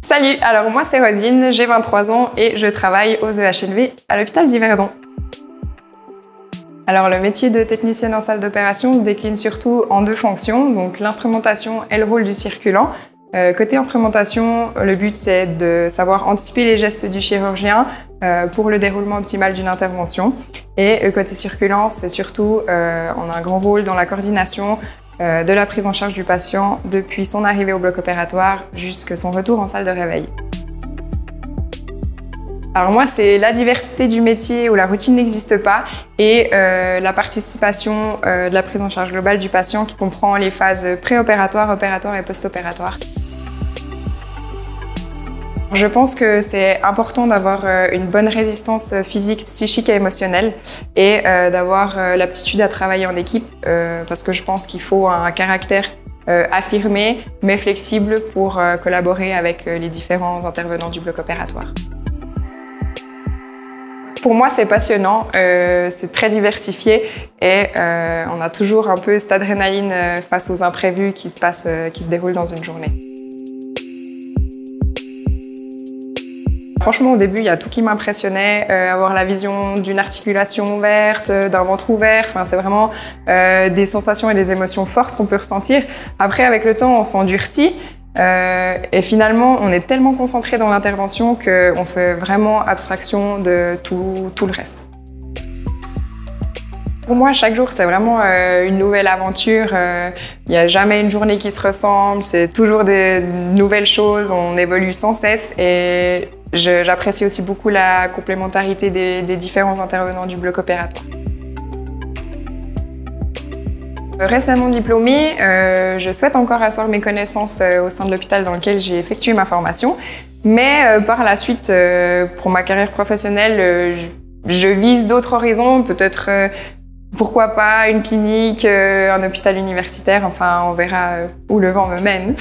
Salut, alors moi c'est Rosine, j'ai 23 ans et je travaille aux EHLV à l'hôpital d'Yverdon. Alors le métier de technicienne en salle d'opération se décline surtout en deux fonctions, donc l'instrumentation et le rôle du circulant. Côté instrumentation, le but c'est de savoir anticiper les gestes du chirurgien pour le déroulement optimal d'une intervention. Et le côté circulant, c'est surtout, on a un grand rôle dans la coordination de la prise en charge du patient depuis son arrivée au bloc opératoire jusqu'à son retour en salle de réveil. Alors moi, c'est la diversité du métier où la routine n'existe pas et la participation de la prise en charge globale du patient qui comprend les phases préopératoires, opératoires et post-opératoires. Je pense que c'est important d'avoir une bonne résistance physique, psychique et émotionnelle et d'avoir l'aptitude à travailler en équipe parce que je pense qu'il faut un caractère affirmé mais flexible pour collaborer avec les différents intervenants du bloc opératoire. Pour moi, c'est passionnant, c'est très diversifié et on a toujours un peu cette adrénaline face aux imprévus qui se déroulent dans une journée. Franchement, au début, il y a tout qui m'impressionnait, avoir la vision d'une articulation ouverte, d'un ventre ouvert, enfin, c'est vraiment des sensations et des émotions fortes qu'on peut ressentir. Après, avec le temps, on s'endurcit et finalement, on est tellement concentré dans l'intervention qu'on fait vraiment abstraction de tout le reste. Pour moi, chaque jour, c'est vraiment une nouvelle aventure. Il n'y a jamais une journée qui se ressemble, c'est toujours des nouvelles choses, on évolue sans cesse et j'apprécie aussi beaucoup la complémentarité des différents intervenants du bloc opératoire. Récemment diplômée, je souhaite encore asseoir mes connaissances au sein de l'hôpital dans lequel j'ai effectué ma formation, mais par la suite, pour ma carrière professionnelle, je vise d'autres horizons, peut-être pourquoi pas une clinique, un hôpital universitaire, enfin on verra où le vent me mène.